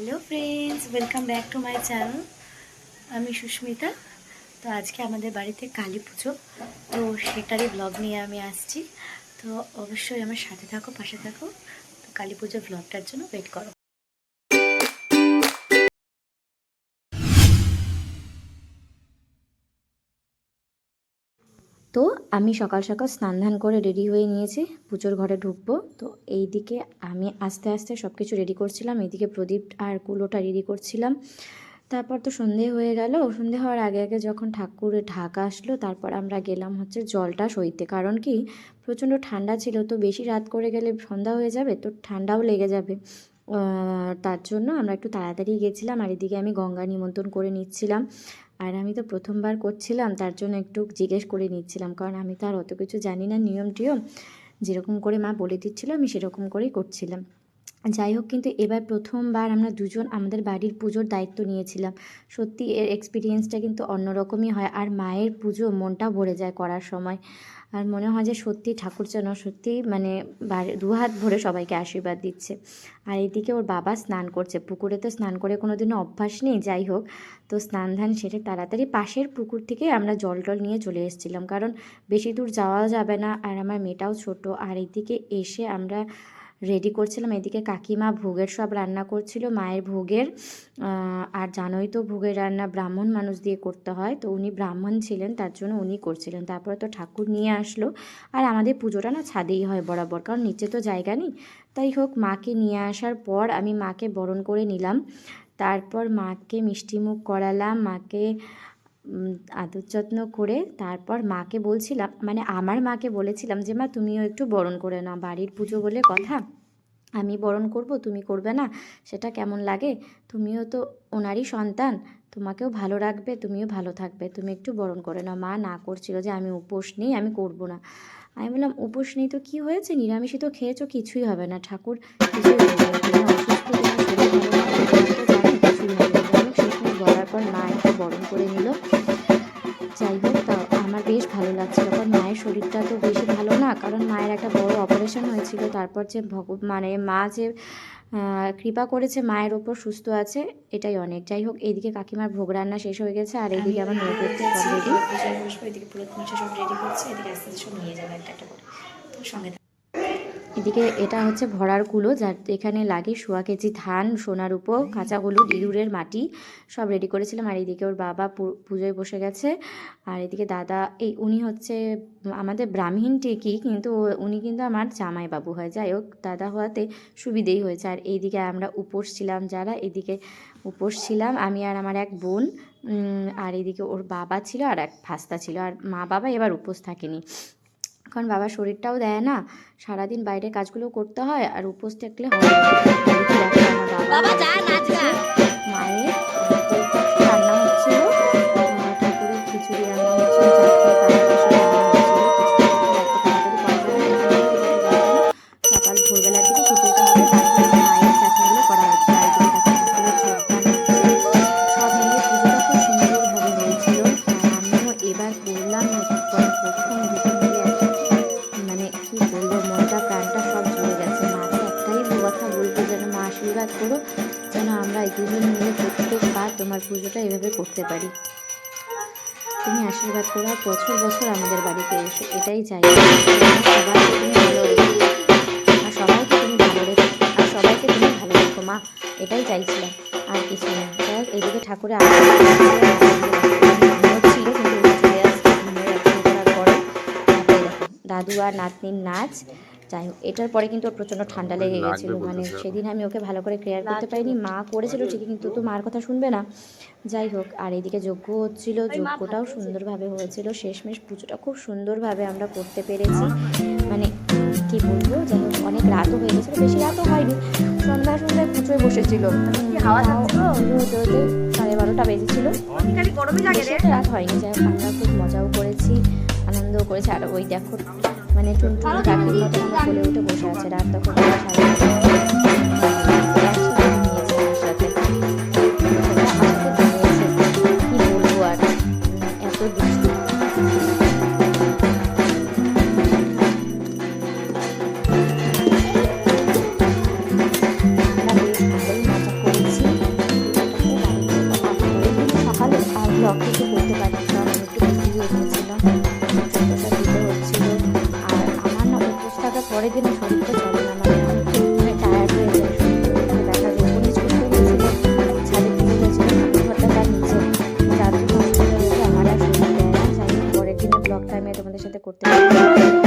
Hello friends, welcome back to my channel. আমি সুস্মিতা। তো আজকে আমাদের বাড়িতে কালী পুজো, তো সেটারই ব্লগ নিয়ে আমি আসছি। তো অবশ্যই আমার সাথে থাকো, পাশে থাকো। তো কালী পুজোর ব্লগটার জন্য ওয়েট করো। তো আমি সকাল সকাল স্নান ধান করে রেডি হয়ে নিয়েছি, পুজোর ঘরে ঢুকবো। তো এইদিকে আমি আস্তে আস্তে সব কিছু রেডি করছিলাম, এইদিকে প্রদীপ আর কুলোটা রেডি করছিলাম। তারপর তো সন্ধে হয়ে গেল। সন্ধে হওয়ার আগে আগে যখন ঠাকুরের ঢাকা আসলো, তারপর আমরা গেলাম হচ্ছে জলটা সইতে। কারণ কি, প্রচণ্ড ঠান্ডা ছিল, তো বেশি রাত করে গেলে সন্ধ্যা হয়ে যাবে, তো ঠান্ডাও লেগে যাবে। তার জন্য আমরা একটু তাড়াতাড়ি গেছিলাম। আর এদিকে আমি গঙ্গা নিমন্ত্রণ করে নিচ্ছিলাম। আর আমি তো প্রথমবার করছিলাম, তার জন্য একটু জিজ্ঞেস করে নিচ্ছিলাম, কারণ আমি তো আর অত কিছু জানি না নিয়ম টিয়ম। যেরকম করে মা বলে দিচ্ছিলো আমি সেরকম করেই করছিলাম। যাই হোক, কিন্তু এবার প্রথমবার আমরা দুজন আমাদের বাড়ির পুজোর দায়িত্ব নিয়েছিলাম। সত্যি এর এক্সপিরিয়েন্সটা কিন্তু অন্যরকমই হয়। আর মায়ের পুজো মনটা ভরে যায় করার সময়। আর মনে হয় যে সত্যি ঠাকুর যেন সত্যিই মানে দু হাত ভরে সবাইকে আশীর্বাদ দিচ্ছে। আর এদিকে ওর বাবা স্নান করছে পুকুরে। তো স্নান করে কোনো দিনও অভ্যাস নেই। যাই হোক, তো স্নান ধান সেরে তাড়াতাড়ি পাশের পুকুর থেকে আমরা জল টল নিয়ে চলে এসেছিলাম, কারণ বেশি দূর যাওয়াও যাবে না। আর আমার মেয়েটাও ছোট। আর এদিকে এসে আমরা রেডি করছিলাম। এদিকে কাকিমা ভোগের সব রান্না করছিল, মায়ের ভোগের। আর জানোই তো ভোগের রান্না ব্রাহ্মণ মানুষ দিয়ে করতে হয়, তো উনি ব্রাহ্মণ ছিলেন, তার জন্য উনি করছিলেন। তারপরে তো ঠাকুর নিয়ে আসলো। আর আমাদের পুজোটা না ছাদেই হয় বরাবর, কারণ নিচে তো জায়গা নেই। তাই হোক, মাকে নিয়ে আসার পর আমি মাকে বরণ করে নিলাম। তারপর মাকে মিষ্টিমুখ করালাম, মাকে আদর যত্ন করে তারপর মাকে বলছিলাম, মানে আমার মাকে বলেছিলাম যে মা তুমিও একটু বরণ করে নাও, বাড়ির পুজো বলে কথা, আমি বরণ করব, তুমি করবে না, সেটা কেমন লাগে? তুমিও তো ওনারই সন্তান, তোমাকেও ভালো রাখবে, তুমিও ভালো থাকবে, তুমি একটু বরণ করে নাও। মা না করছিল যে আমি উপোস নেই, আমি করব না। আমি বললাম উপোস নেই তো কী হয়েছে, নিরামিষই তো খেয়েছো, কিছুই হবে না, ঠাকুর কিছুই হবে না, তুমি অসুস্থ, তোমার শরীর ভালো না, ভগবান তো জানে কিছুই হবে না। যাই হোক, শেষমেশ বলার পর মা একটু বরণ করে নিল। যাই হোক, তা আমার বেশ ভালো লাগছিল, কারণ মায়ের শরীরটা তো বেশি ভালো না, কারণ মায়ের একটা বড় অপারেশন হয়েছিল। তারপর যে মানে মা যে কৃপা করেছে মায়ের ওপর, সুস্থ আছে, এটাই অনেক। যাই হোক, এইদিকে কাকিমার ভোগ রান্না শেষ হয়ে গেছে, আর এইদিকে আমার নৈবেদ্য সব রেডি। পূজায় বসবো, এদিকে পুরো সব রেডি করছে, এদিকে আস্তে আস্তে সব নিয়ে যাবে একটা একটা করে। তো সঙ্গে এদিকে এটা হচ্ছে ভরার কুলো, যার এখানে লাগে 1.25 কেজি ধান, সোনার উপর, কাঁচা হলুদ, ইঁদুরের মাটি, সব রেডি করেছিলাম। আর এদিকে ওর বাবা পুজোয় বসে গেছে। আর এদিকে দাদা, উনি হচ্ছে আমাদের ব্রাহ্মণ ঠিকই, কিন্তু উনি কিন্তু আমার জামাইবাবু হয়। যাই হোক, দাদা হওয়াতে সুবিধেই হয়েছে। আর এইদিকে আমরা উপোস ছিলাম যারা, এদিকে উপোস ছিলাম আমি আর আমার এক বোন। আর এদিকে ওর বাবা ছিল আর এক ভাস্তা ছিল। আর মা বাবা এবার উপোস থাকেনি, কারণ বাবার শরীরটাও দেয় না, সারাদিন বাইরে কাজগুলো করতে হয়, আর উপোস থাকলে হয় না। আমার বাবা মায়ের রান্না হচ্ছিল, ঠাকুরের খিচুড়ি রান্না হচ্ছিল, সকাল ভোরবেলার দিকে খিচুড়িটা হবে, তারপরে মায়ের চাটনিগুলো করা হচ্ছে। আর এদিকে ঠাকুরের ছোটদান হচ্ছে, সব মিলিয়ে পুজোটা খুব সুন্দরভাবে হয়েছিল। আমিও এবার করলাম প্রথম দুটো মিলে একসাথে, মানে কি বলবো, মনটা প্রাণটা সব জুড়ে গেছে। মাকে একটাই কথা বলবো, যেন মা আশীর্বাদ করো, যেন আমরা এই দুজন মিলে প্রত্যেকবার তোমার পুজোটা এভাবে করতে পারি। তুমি আশীর্বাদ করো, আর বছর বছর আমাদের বাড়িতে এসো, এটাই চাই। সবাইকে তুমি ভালো রেখো, আর সবাইকে তুমি ভালো রেখো, আর সবাইকে তুমি ভালো রেখো মা, এটাই চাইছিলাম, আর কিছু না। যাই হোক, এদিকে ঠাকুরের ছিল, কিন্তু চলে আসছে ঘুমের একদম করার পরে। তারপরে দেখো দাদু আর নাতনির নাচ। যাই হোক, এটার পরে কিন্তু ওর প্রচণ্ড ঠান্ডা লেগে গেছিলো, মানে সেদিন আমি ওকে ভালো করে কেয়ার করতে পারিনি। মা করেছিল ঠিকই, কিন্তু তো মার কথা শুনবে না। যাই হোক, আর এদিকে যজ্ঞ হচ্ছিল, যজ্ঞটাও সুন্দরভাবে হয়েছিল। শেষমেশ পুজোটা খুব সুন্দরভাবে আমরা করতে পেরেছি, মানে কি বলবো। যাই হোক, অনেক রাতও হয়ে গেছিলো, বেশি রাতও হয়নি, সন্ধ্যায় পুজোয় বসেছিল, হতে হতে 12:30 বেজেছিল, রাত হয়নি। যাই হোক, আমরা খুব মজাও করেছি, আনন্দও করেছি। আর ওই দেখো, মানে টুনটুনি কাকির মতো আমার কোলে উঠে বসে আছে, রাত তখন পরের দিনে শরীরটা চলে না, মানে অনেক টায়ার্ড হয়ে যায়। শরীরটা দেখা যায় কোনো কিছু করতে গিয়েছিল, ছাদে পুজো হয়েছিল, ঠাকুরঘরটা তার নিচে, যার জন্য অসুবিধা হয়েছে, আমার আর শরীর দেয় না। যাই হোক, পরের দিনের ব্লগটা আমি তোমাদের সাথে করতে পারি।